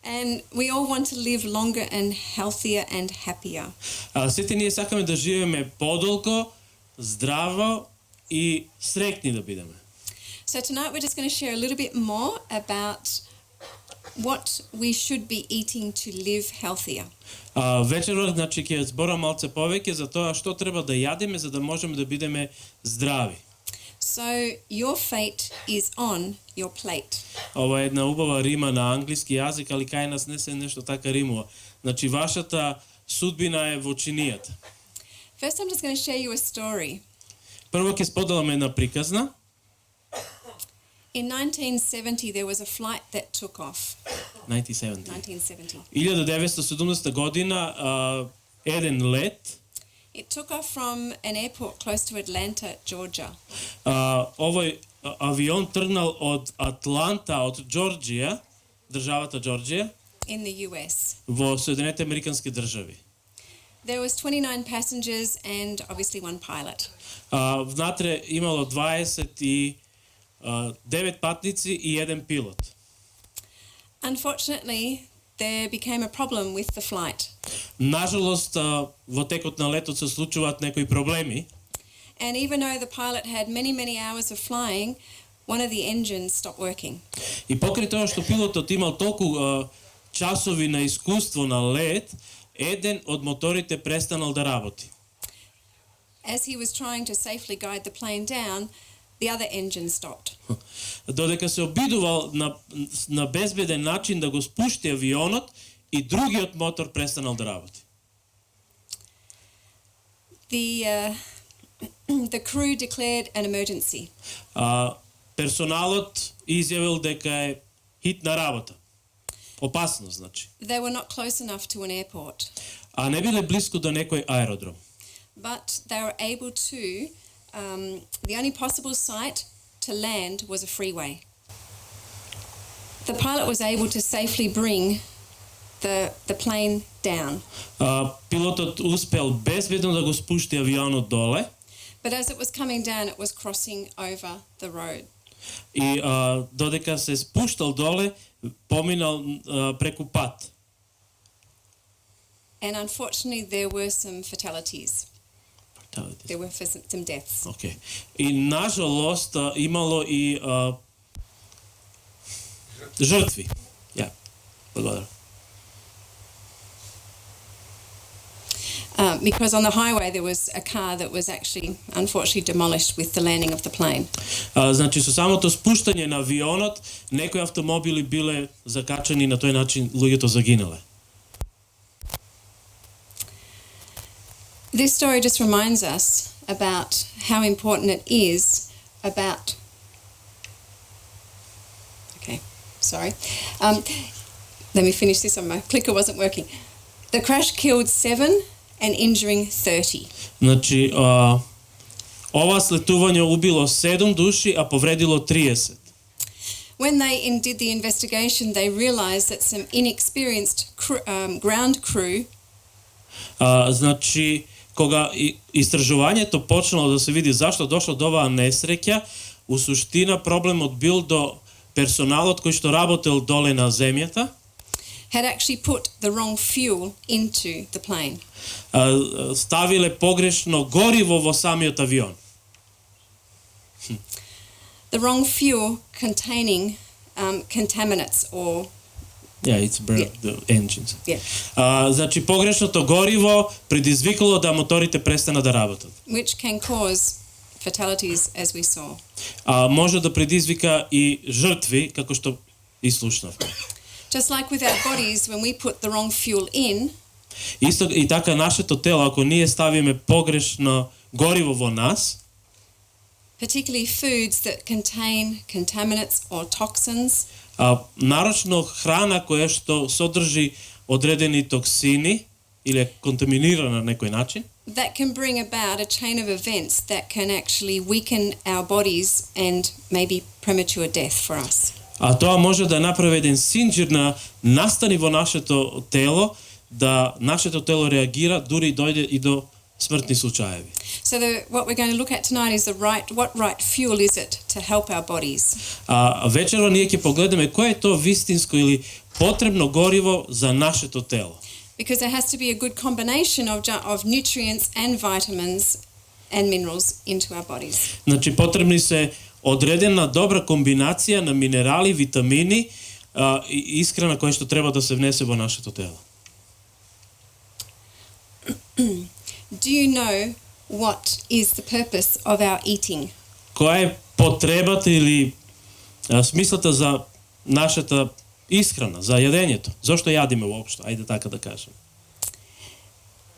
And we all want to live longer and healthier and happier. Сите ние сакаме да живееме подолго, здраво и среќни да бидеме. So tonight we're just going to share a little bit more about what we should be eating to live healthier. Вечерот, значи, ќе зборам малце повеќе за тоа што треба да јадеме за да можеме да бидеме здрави. So your fate is on your plate. Ова е една убава рима на англиски јазик, али кај нас не се нешто така римува. Значи, вашата судбина е во чинијата. First, I'm just going to share you a story. Прво ќе споделам една приказна. In 1970, there was a flight that took off. 1970. 1970 година еден лет. It took off from an airport close to Atlanta, Georgia. Овој авион тргнал од Атланта, од Џорџија, државата Џорџија, in the US. Во Соединетите Американски држави. There was 29 passengers and obviously one pilot. Внатре имало 29 патници и еден пилот. Unfortunately, there became a problem with the flight. Нажалост, во текот на летот се случуваат некои проблеми. And even though the pilot had many hours of flying, one of the engines stopped working. И покрај тоа што пилотот имал толку часови на искуство на лет, еден од моторите престанал да работи. As he was trying to safely guide the plane down, the other engine stopped. Додека се обидувал на безбеден начин да го спушти авионот, и другиот мотор престанал да работи. The crew declared an emergency. Персоналот изјавил дека е хитна работа. Опасно, значи. They were not close enough to an airport. А не биле близко до некој аеродром. But they were able to, the only possible site to land was a freeway. The pilot was able to safely bring the plane down. Пилотот успел безбедно да го спушти авионот доле. But as it was coming down, it was crossing over the road. И додека се спуштал доле, поминал преку пат. And unfortunately, there were some fatalities. There were some deaths. Okay. И нажалост имало и жртви. Благодарам. Because on the highway there was a car that was actually unfortunately demolished with the landing of the plane. Значи со самото спуштање на авионот, некои автомобили биле закачени, на тој начин луѓето загинале. This story just reminds us about how important it is about... Okay, sorry. Let me finish this, my clicker wasn't working. The crash killed 7 and injuring 30. Значи, ова слетување убило 7 души, а повредило 30. When they did the investigation, they realized that some inexperienced ground crew... Значи, кога истражувањето почнало да се види зашто дошло до оваа несреќа, у суштина проблемот бил до персоналот кој што работел доле на земјата. Had actually put the wrong fuel into the plane. Ставиле погрешно гориво во самиот авион. The wrong fuel containing contaminants or... it's burnt the engines. Значи погрешното гориво предизвикало да моторите престанат да работат. Which can cause fatalities, as we saw. Може да предизвика и жртви, како што изслушнавме. Just like with our bodies, when we put the wrong fuel in, исто и така нашето тело, ако ние ставиме погрешно гориво во нас, particularly foods that contain contaminants or toxins, нарочно храна која што содржи одредени токсини или контаминирана на некој начин, that can bring about a chain of events that can actually weaken our bodies and maybe premature death for us. А тоа може да направи еден синџир на настани во нашето тело, да нашето тело реагира, дури дојде и до смртни случаеви. So what we're going to look at tonight is what right fuel is it to help our bodies? А вечерва ние ќе погледнеме кое е то вистинско или потребно гориво за нашето тело. Because there has to be a good combination of nutrients and vitamins and minerals into our bodies. Значи потребни се одредена добра комбинација на минерали, витамини и искрана која што треба да се внесе во нашето тело. Do you know what is the purpose of our eating? Која е потребата или смислата за нашата исхрана, за јадењето? Зошто јадиме воопшто? Ајде така да кажем.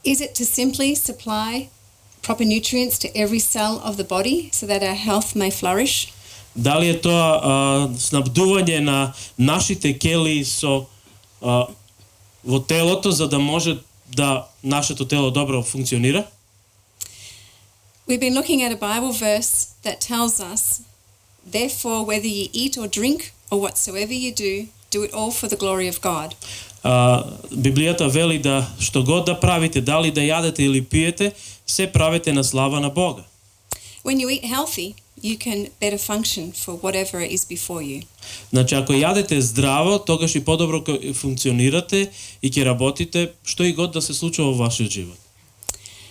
Is it to simply supply proper nutrients to every cell of the body so that our health may flourish? Дали е тоа снабдување на нашите келии со во телото за да може да нашето тело добро функционира? We've been looking at a Bible verse that tells us, therefore, whether you eat or drink or whatsoever you do it all for the glory of God. Библијата вели да што год да правите, дали да јадете или пиете, се правете на слава на Бога. When you eat healthy, you can better function for whatever is before you. Значи, ако јадете здраво, тогаш и подобро функционирате и ќе работите што и год да се случува во вашиот живот.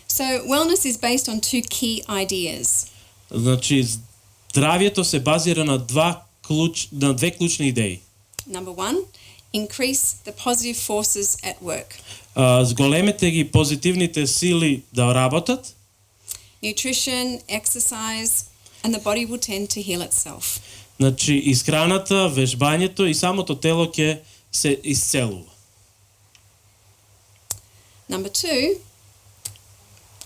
So, wellness is based on two key ideas. Значи, здравјето се базира на две клучни идеи. Number one, increase the positive forces at work. Зголемете ги позитивните сили да работат. Nutrition, exercise, and the body will tend to heal itself. Значи, исхраната, вежбањето и самото тело ќе се исцелува. Number two,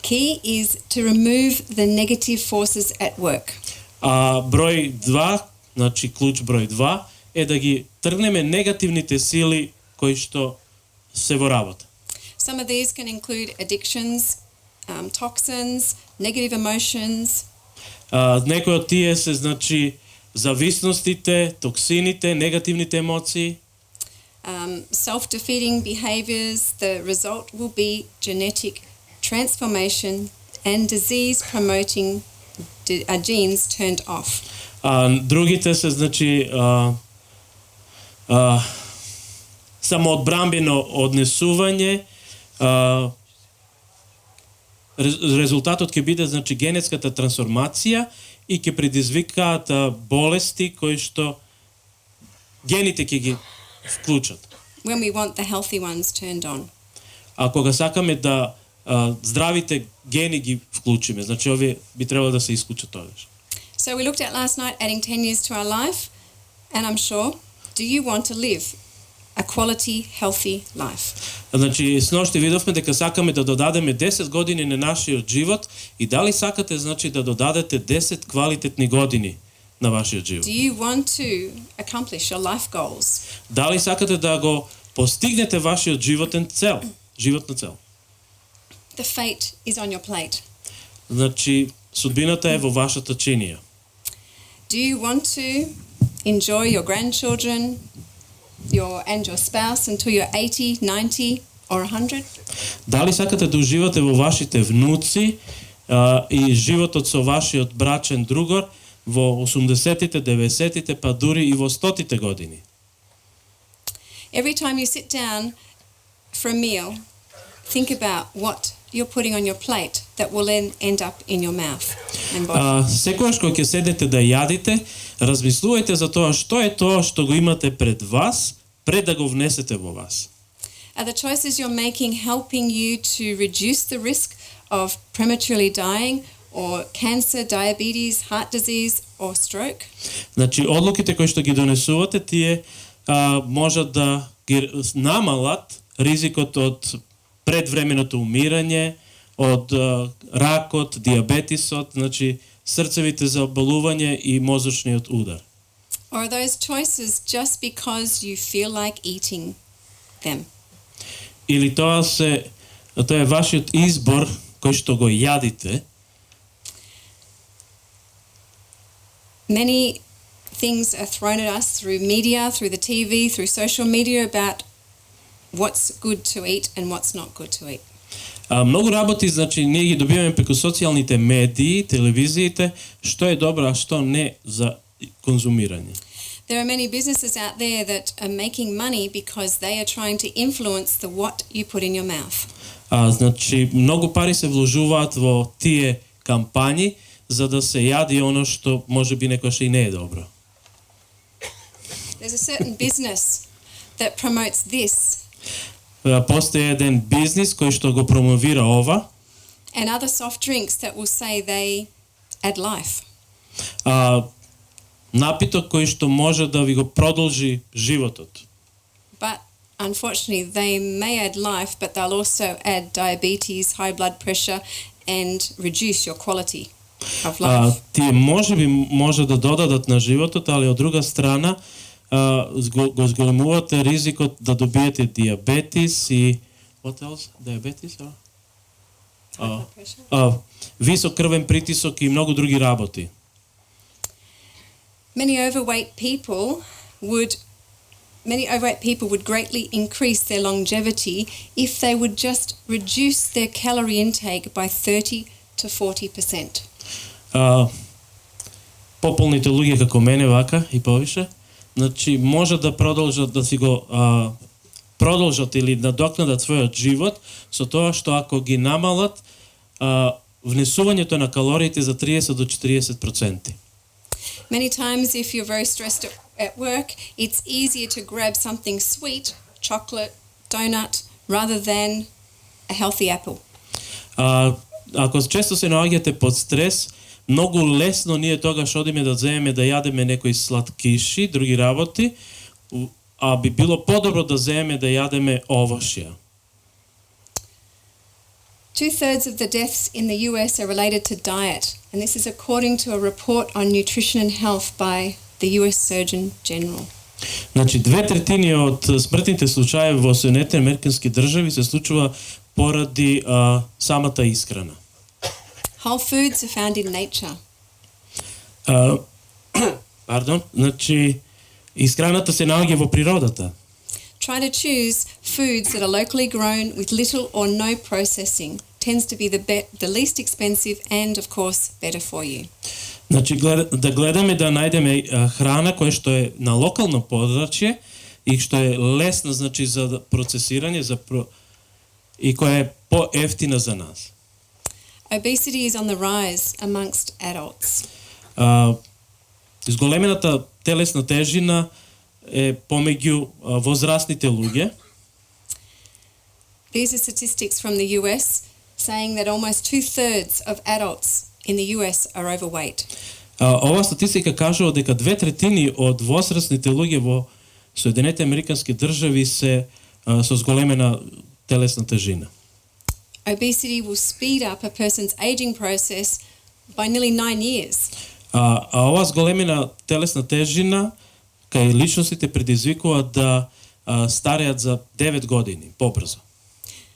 key is to remove the negative forces at work. Број 2, значи клуч број 2 е да ги тргнеме негативните сили кои што се во работа. Some of these can include addictions, toxins, negative emotions. Некои од тие се значи зависностите, токсините, негативните емоции. Self-defeating behaviors. The result will be genetic transformation and disease-promoting genes turned off. Другите се значи самоодбранбено однесување. Резултатот ќе биде значи генетската трансформација и ќе предизвикаат болести кои што гените ќе ги вклучат. When we want the healthy ones turned on. А кога сакаме да здравите гени ги вклучиме, значи овие би требало да се исклучат тогаш. So we looked at last night adding 10 years to our life, and I'm sure, do you want to live a quality, healthy life? Значи, сношти видовме дека сакаме да додадеме 10 години на нашиот живот и дали сакате значи да додадете 10 квалитетни години на вашиот живот? Do you want to accomplish your life goals? Дали сакате да го постигнете вашиот животен цел, животна цел? The fate is on your plate. Значи, судбината е во вашата чинија. Do you want to enjoy your grandchildren and your spouse until you're 80, 90 or 100? Дали сакате да уживате во вашите внуци и животот со вашиот брачен другор во 80-тите, 90-тите, па дури и во 100-тите години? Every time you sit down for a meal, think about what you're putting on your plate that will then end up in your mouth and body. Секогаш кога ќе седнете да јадите, размислувајте за тоа што е тоа што го имате пред вас, пред да го внесете во вас. Are the choices you're making helping you to reduce the risk of prematurely dying or cancer, diabetes, heart disease or stroke? Значи, одлуките кои што ги донесувате, тие можат да ги намалат ризикот од предвременото умирање, од ракот, диабетисот, значи срцевите заболувања и мозочниот удар. Or are those choices just because you feel like eating them? Или тоа е вашиот избор кој што го јадите? Many things are thrown at us through media, through the TV, through social media about what's good to eat and what's not good to eat. Многу работи, значи, ние ги добиваме преку социјалните медии, телевизиите, што е добро, а што не за конзумирање. There are many businesses out there that are making money because they are trying to influence the what you put in your mouth. Значи, многу пари се вложуваат во тие кампањи за да се јади оно што можеби некојаш и не е добро. There's a certain business that promotes this. Постои еден бизнис кој што го промовира ова. And other soft drinks that will say they add life. Напиток кој што може да ви го продолжи животот. But unfortunately they may add life, but they'll also add diabetes, high blood pressure and reduce your quality of life. Тие можеби може да додадат на животот, али од друга страна го зголемувате ризикот да добиете диабетис и what else? Диабетис? Висок крвен притисок и многу други работи. Many overweight people would greatly increase their longevity if they would just reduce their calorie intake by 30 to 40%. Пополните луѓе како мене вака и повише, значи може да продолжат да си го продолжат или надокнадат својот живот со тоа што ако ги намалат внесувањето на калориите за 30 до 40%. Many times if you're very stressed at work, it's easier to grab something sweet, chocolate, donut, rather than a healthy apple. Ако често се наоѓате под стрес, многу лесно ние тогаш одиме да земеме да јадеме некои сладкиши, други работи, а би било подобро да земеме да јадеме овошја. 2/3 of the deaths in the US are related to diet, and this is according to a report on nutrition and health by the US Surgeon General. Значи 2/3 од смртните случаи во Соединетите американски држави се случува поради самата исхрана. Whole foods are found in nature. Значи исхраната се наоѓа во природата. Try to choose foods that are locally grown with little or no processing. Tends to be the least expensive and, of course, better for you. Значи да гледаме да најдеме храна која што е на локално подрачје и што е лесна, значи за процесирање, и која е поевтина за нас. Obesity is on the rise amongst adults. Зголемената телесна тежина е помеѓу возрастните луѓе. These are statistics from the US saying that almost 2/3 of adults in the US are overweight. Ова статистика кажува дека 2/3 од возрастните луѓе во Соединетите американски држави се со зголемена телесна тежина. Obesity will speed up a person's aging process by nearly 9 years. Ова зголемена телесна тежина кај личностите предизвикува да стареат за 9 години побрзо.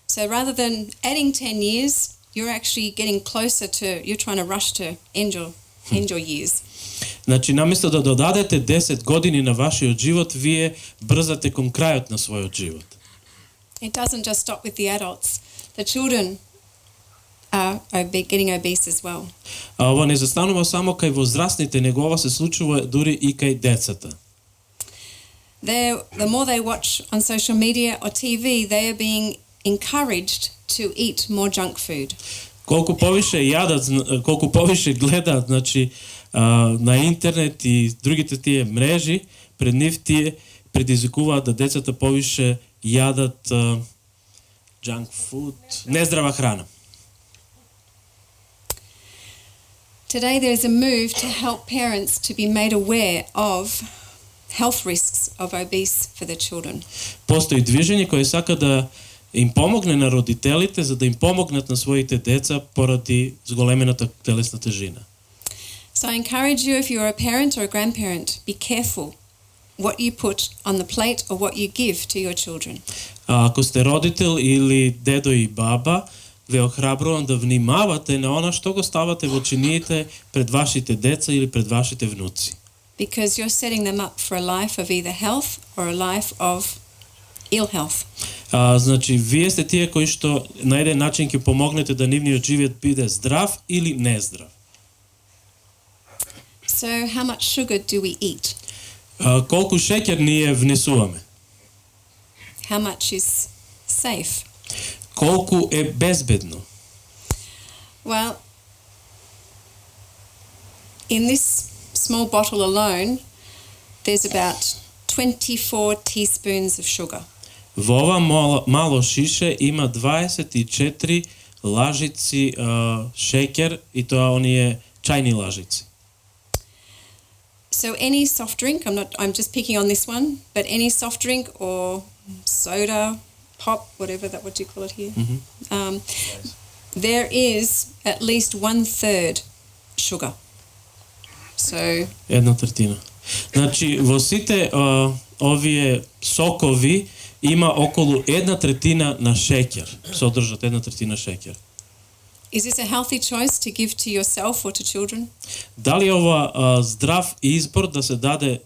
So rather than adding 10 years, you're actually getting closer to, you're trying to rush to end your years. Значи наместо да додадете 10 години на вашиот живот, вие брзате кон крајот на својот живот. It doesn't just stop with the adults. The children are getting obese as well. Ова не застанува само кај возрастните, него ова се случува дури и кај децата. The more they watch on social media or TV, they are being encouraged to eat more junk food. Колку повише јадат, колку повише гледаат, значи на интернет и другите тие мрежи, пред нив тие предизвикуваат да децата повише јадат junk food, нездрава храна. Today there is a move to help parents to be made aware of health risks of obese for their children. Постои движење кое сака да им помогне на родителите за да им помогнат на своите деца поради зголемената телесна тежина. So I encourage you, if you're a parent or a grandparent, be careful what you put on the plate or what you give to your children. Ако сте родител или дедо и баба, ве охрабрувам да внимавате на она што го ставате во чиниите пред вашите деца или пред вашите внуци. Because you're setting them up for a life of either health or a life of ill health. Значи, вие сте тие кои што на еден начин ќе помогнете да нивниот живот биде здрав или нездрав. So, how much sugar do we eat? Колку шеќер ние внесуваме? How much is safe? Колку е безбедно? Well, in this small bottle alone, there's about 24 teaspoons of sugar. Во ова мало шише има 24 лажици шеќер и тоа оние чајни лажици. So any soft drink, I'm just picking on this one, but any soft drink or soda, pop, whatever what do you call it here? There is at least 1/3 sugar. So 1/3. Значи во сите овие сокови има околу 1/3 на шеќер, содржат 1/3 шеќер. Is this a healthy choice to give to yourself or to children? Дали ова здрав избор да се даде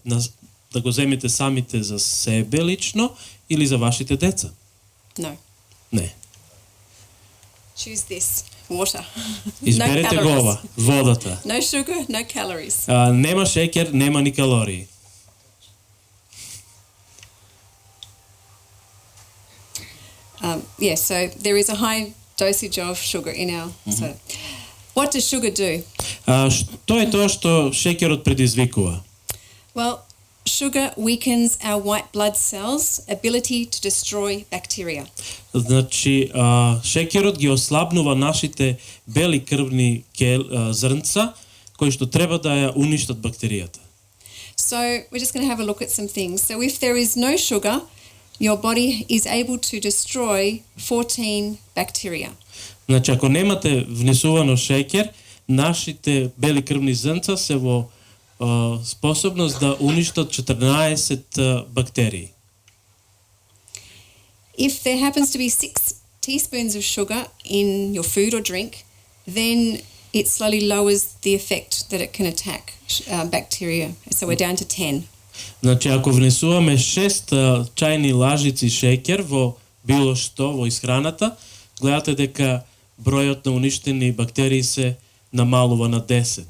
да го земете самите за себе лично или за вашите деца? No. Не. Choose this. Water. Изберете го ова, водата. No sugar, no calories. Нема шеќер, нема ни калории. So there is a high dosage of sugar in our soda. What does sugar do? Што е тоа што шеќерот предизвикува? Well, sugar weakens our white blood cells' ability to destroy bacteria. Значи, шеќерот ги ослабнува нашите бели крвни зрнца, кои што треба да ја уништат бактеријата. So, we're just going to have a look at some things. So, if there is no sugar, your body is able to destroy 14 bacteria. Значи, ако немате внесувано шеќер, нашите бели крвни зрнца се во способност да уништат 14 бактерии. If there happens to be 6 teaspoons of sugar in your food or drink, then it slowly lowers the effect that it can attack bacteria. So we're down to 10. Значи, ако внесуваме 6 чајни лажици шеќер во било што во исхраната, гледате дека бројот на уништени бактерии се намалува на 10.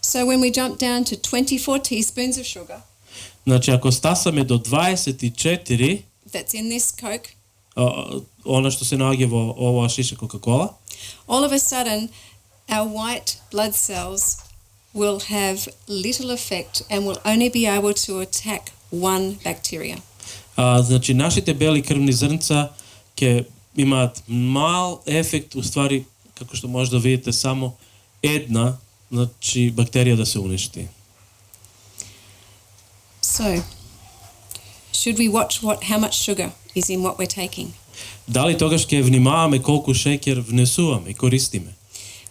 So when we jump down to 24 teaspoons of sugar, значи, ако стасаме до 24, that's in this Coke, она што се наоѓа во оваа шиша Кока-кола, all of a sudden our white blood cells will have little effect and will only be able to attack one bacteria. Значи, нашите бели крвни зрнца ќе имаат мал ефект, уствари, како што може да видите, само една, значи, бактерија да се уништи. So, should we watch how much sugar is in what we're taking? Дали тогаш ќе внимаваме колку шеќер внесуваме и користиме?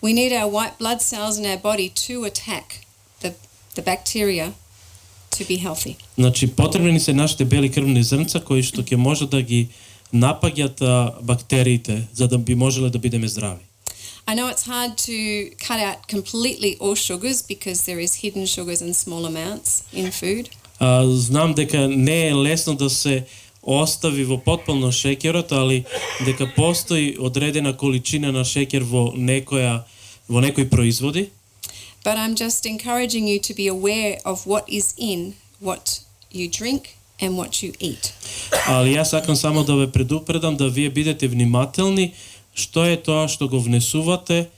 We need our white blood cells in our body to attack the bacteria to be healthy. Значи, потребни се нашите бели крвни зрнца кои што ќе може да ги напаѓат бактериите за да би можеле да бидеме здрави. I know it's hard to cut out completely all sugars because there is hidden sugars in small amounts in food. Знам дека не е лесно да се остави во потполно шеќерот, али дека постои одредена количина на шеќер во некои производи. But I'm just encouraging you to be aware of what is in what you drink and what you eat. Али јас сакам само да ве предупредам да вие бидете внимателни што е тоа што го внесувате,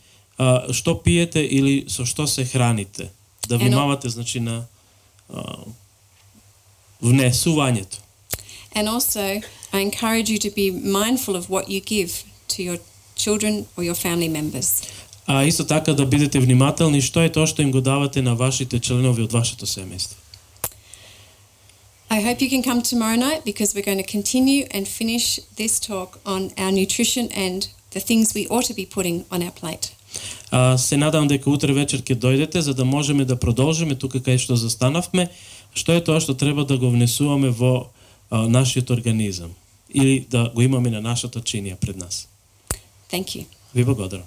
што пиете или со што се храните. Да внимавате, значи, на внесувањето. And also, I encourage you to be mindful of what you give to your children or your family members. Исто така да бидете внимателни што е тоа што им го давате на вашите членови од вашето семејство. I hope you can come tomorrow night because we're going to continue and finish this talk on our nutrition and the things we ought to be putting on our plate. Се надам дека утре вечер ќе дојдете за да можеме да продолжиме тука кај што застанавме, што е тоа што треба да го внесуваме во нашиот организам или да го имаме на нашата чинија пред нас. Thank you. Ви благодарам.